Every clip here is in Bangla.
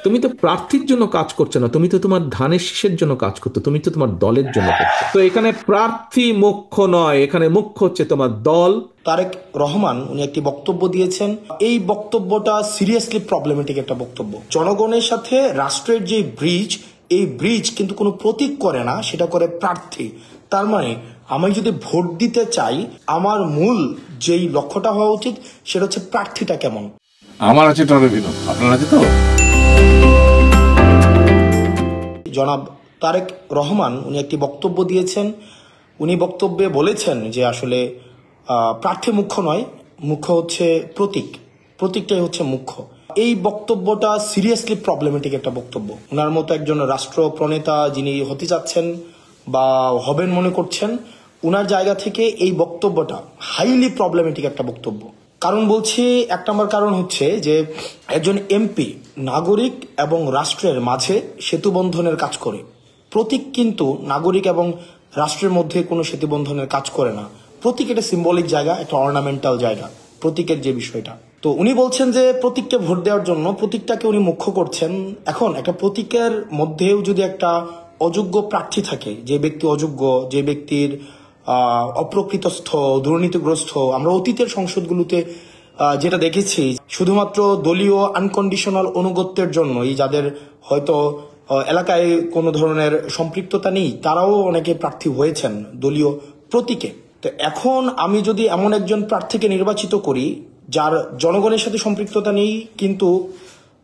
তুমি তো প্রার্থীর জন্য কাজ করছো না, তুমি তো তোমার ধানের শীষের জন্য কাজ করছো, তুমি তো তোমার দলের জন্য করছো। তো এখানে প্রার্থী মুখ্য নয়, এখানে মুখ্য হচ্ছে তোমার দল। তারেক রহমান উনি একটি বক্তব্য দিয়েছেন, এই বক্তব্যটা সিরিয়াসলি প্রবলেমেটিক একটা বক্তব্য। জনগণের সাথে রাষ্ট্রের যে ব্রিজ, এই ব্রিজ কিন্তু কোনো প্রতীক করে না, সেটা করে প্রার্থী। তার মানে আমি যদি ভোট দিতে চাই, আমার মূল যেই লক্ষ্যটা হওয়া উচিত সেটা হচ্ছে প্রার্থীটা কেমন। আমার আছে টরেভিনো, আপনার আছে তো? জনাব তারেক রহমান উনি একটি বক্তব্য দিয়েছেন, উনি বক্তব্যে বলেছেন যে আসলে প্রার্থী মুখ্য নয়, মুখ্য হচ্ছে প্রতীক, প্রতীকটাই হচ্ছে মুখ্য। এই বক্তব্যটা সিরিয়াসলি প্রবলেমেটিক একটা বক্তব্য। ওনার মতো একজন রাষ্ট্র প্রণেতা যিনি হতে যাচ্ছেন বা হবেন মনে করছেন, ওনার জায়গা থেকে এই বক্তব্যটা হাইলি প্রবলেমেটিক একটা বক্তব্য। কারণ বলছি, এক নম্বর কারণ হচ্ছে যে একজন এমপি নাগরিক এবং রাষ্ট্রের মাঝে সেতু বন্ধনের কাজ করে। প্রতীক কিন্তু নাগরিক এবং রাষ্ট্রের মধ্যে কোনো সেতু বন্ধনের কাজ করে না। প্রতীক একটা সিম্বলিক জায়গা, একটা অর্নামেন্টাল জায়গা, প্রতীকের যে বিষয়টা। তো উনি বলছেন যে প্রতীককে ভোট দেওয়ার জন্য প্রতীকটাকে উনি মুখ্য করছেন। এখন একটা প্রতীকের মধ্যেও যদি একটা অযোগ্য প্রার্থী থাকে, যে ব্যক্তি অযোগ্য, যে ব্যক্তির অপ্রকৃতস্থ, দুর্নীতিগ্রস্ত, আমরা অতীতের সংসদগুলোতে যেটা দেখেছি, শুধুমাত্র দলীয় আনকন্ডিশনাল অনুগত্যের জন্যই, যাদের হয়তো এলাকায় কোনো ধরনের সম্পৃক্ততা নেই, তারাও অনেকে প্রার্থী হয়েছেন দলীয় প্রতীকে। তো এখন আমি যদি এমন একজন প্রার্থীকে নির্বাচিত করি যার জনগণের সাথে সম্পৃক্ততা নেই, কিন্তু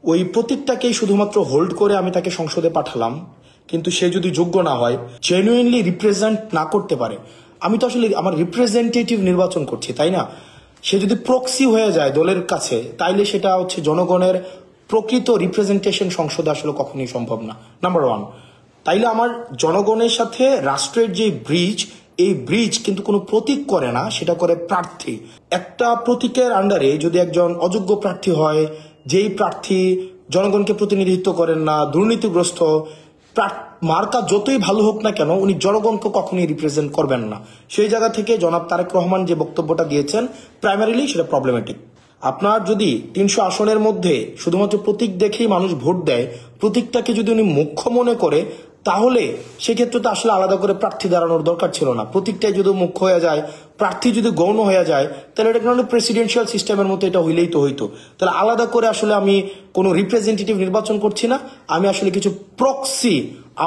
ওই প্রতীকটাকেই শুধুমাত্র হোল্ড করে আমি তাকে সংসদে পাঠালাম, কিন্তু সে যদি যোগ্য না হয়, জেনুইনলি রিপ্রেজেন্ট না করতে পারে, আমি তো আসলে আমার রিপ্রেজেন্টেটিভ নির্বাচন করছি, তাই না? সে যদি প্রক্সি হয়ে যায় দলের কাছে, তাইলে সেটা হচ্ছে জনগণের প্রকৃত রিপ্রেজেন্টেশন সংসদে আসলে কখনোই সম্ভব না, নাম্বার ওয়ান। তাইলে আমার জনগণের সাথে রাষ্ট্রের যে ব্রিজ, এই ব্রিজ কিন্তু কোনো প্রতীক করে না, সেটা করে প্রার্থী। একটা প্রতীকের আন্ডারে যদি একজন অযোগ্য প্রার্থী হয়, যেই প্রার্থী জনগণকে প্রতিনিধিত্ব করেন না, দুর্নীতিগ্রস্ত, মার্কা যতই ভালো হোক না কেন, উনি জনগণকে কখনোই রিপ্রেজেন্ট করবেন না। সেই জায়গা থেকে জনাব তারেক রহমান যে বক্তব্যটা দিয়েছেন, প্রাইমারিলি সেটা প্রবলেমেটিক। আপনার যদি 300 আসনের মধ্যে শুধুমাত্র প্রতীক দেখেই মানুষ ভোট দেয়, প্রতীকটাকে যদি উনি মুখ্য মনে করে, তাহলে সেক্ষেত্রে তো আসলে আলাদা করে প্রার্থী দাঁড়ানোর দরকার ছিল না। প্রতীকটাই যদি মুখ্য হয়ে যায়, প্রার্থী যদি গৌণ হয়ে যায়, তাহলে এটা কোনো প্রেসিডেন্সিয়াল সিস্টেমের মতো এটা হইলেই তো হইতো। তাহলে আলাদা করে আসলে আমি কোনো রিপ্রেজেন্টেটিভ নির্বাচন করছি না, আমি আসলে কিছু প্রক্সি,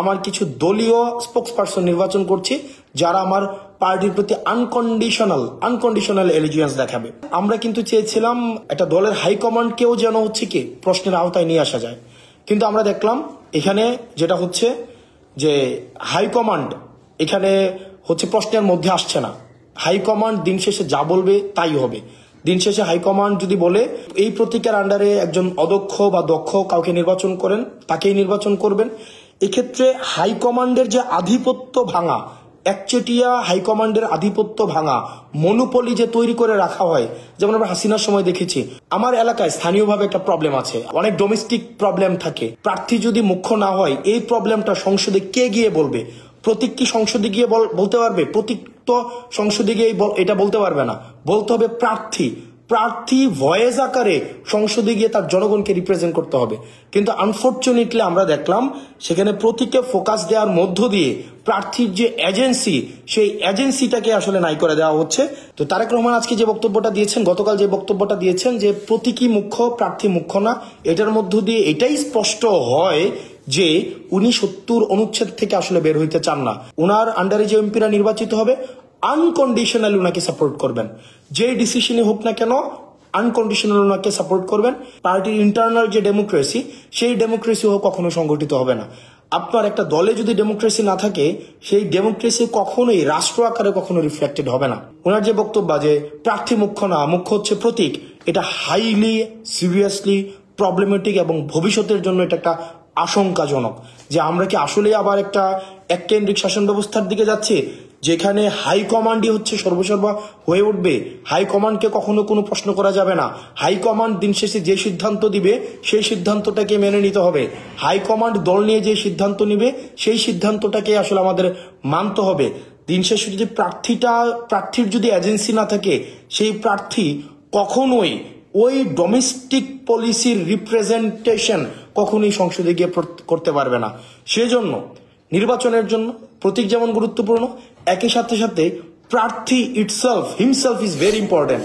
আমার কিছু দলীয় স্পোক্স পার্সন নির্বাচন করছি, যারা আমার পার্টির প্রতি আনকন্ডিশনাল এলিজিয়েন্স দেখাবে। আমরা কিন্তু চেয়েছিলাম একটা দলের হাইকমান্ডকেও যেন হচ্ছে কি প্রশ্নের আওতায় নিয়ে আসা যায়, কিন্তু আমরা দেখলাম এখানে যেটা হচ্ছে যে হাইকমান্ড এখানে হচ্ছে প্রশ্নের মধ্যে আসছে না। হাইকমান্ড দিন শেষে যা বলবে তাই হবে। দিন শেষে হাইকমান্ড যদি বলে এই প্রতীকের আন্ডারে একজন অদক্ষ বা দক্ষ কাউকে নির্বাচন করেন, তাকেই নির্বাচন করবেন। এক্ষেত্রে হাইকমান্ডের যে আধিপত্য ভাঙা, একচেটিয়া হাইকমান্ডের আধিপত্য ভাঙা, মনোপলি যে তৈরি করে রাখা হয়, যেমন আমরা হাসিনার সময় দেখেছি। আমার এলাকায় স্থানীয়ভাবে একটা প্রবলেম আছে, অনেক ডোমেস্টিক প্রবলেম থাকে। প্রার্থী যদি মুখ্য না হয়, এই প্রবলেমটা সংসদে কে গিয়ে বলবে? প্রতীক কি সংসদে গিয়ে বলতে পারবে? প্রতীক তো সংসদে গিয়ে এটা বলতে পারবে না, বলতে হবে প্রার্থী ভয়েস আকারে সংসদে গিয়ে তার জনগণকে রিপ্রেজেন্ট করতে হবে। কিন্তু আনফরচুনেটলি আমরা দেখলাম সেখানে প্রতীকে ফোকাস দেওয়ার মধ্য দিয়ে প্রার্থীর যে এজেন্সি, সেই এজেন্সিটাকে আসলে নাই করে দেওয়া হচ্ছে। তো তারেক রহমান আজকে যে বক্তব্যটা দিয়েছেন, গতকাল যে বক্তব্যটা দিয়েছেন যে প্রতীকই মুখ্য, প্রার্থী মুখ্য না, এটার মধ্য দিয়ে এটাই স্পষ্ট হয় যে উনি 70 অনুচ্ছেদ থেকে আসলে বের হইতে চান না। উনার আন্ডারে যে এমপিরা নির্বাচিত হবে আনকন্ডিশনালি উনাকে সাপোর্ট করবেন, যে ডিসিশনই হোক না কেন আনকন্ডিশনাল ওনাকে সাপোর্ট করবেন। পার্টির ইন্টারনাল যে ডেমোক্রেসি, সেই ডেমোক্রেসিও কখনো সংগঠিত হবে না। আপনার একটা দলে যদি ডেমোক্রেসি না থাকে, সেই ডেমোক্রেসি কখনোই রাষ্ট্র আকারে কখনো রিফ্লেক্টেড হবে না। ওনার যে বক্তব্য যে প্রার্থী মুখ্য না, মুখ্য হচ্ছে প্রতীক, এটা হাইলি সিরিয়াসলি প্রবলেমেটিক এবং ভবিষ্যতের জন্য এটা একটা আশঙ্কাজনক যে আমরা কি আসলে আবার একটা এককেন্দ্রিক শাসন ব্যবস্থার দিকে যাচ্ছি, যেখানে হাইকমান্ডই হচ্ছে সর্বসর্বা হয়ে উঠবে। হাইকমান্ডকে কখনো কোনো প্রশ্ন করা যাবে না। হাইকমান্ড দিন শেষে যে সিদ্ধান্ত দিবে সেই সিদ্ধান্তটাকে মেনে নিতে হবে। হাইকমান্ড দল নিয়ে যে সিদ্ধান্ত নিবে সেই সিদ্ধান্তটাকে আসলে আমাদের মানতে হবে। দিন শেষে যদি প্রার্থীর যদি এজেন্সি না থাকে, সেই প্রার্থী কখনোই ওই ডোমেস্টিক পলিসির রিপ্রেজেন্টেশন কখনোই সংসদে গিয়ে করতে পারবে না। সেজন্য নির্বাচনের জন্য প্রতীক যেমন গুরুত্বপূর্ণ, একই সাথে সাথে প্রার্থী itself himself is very important.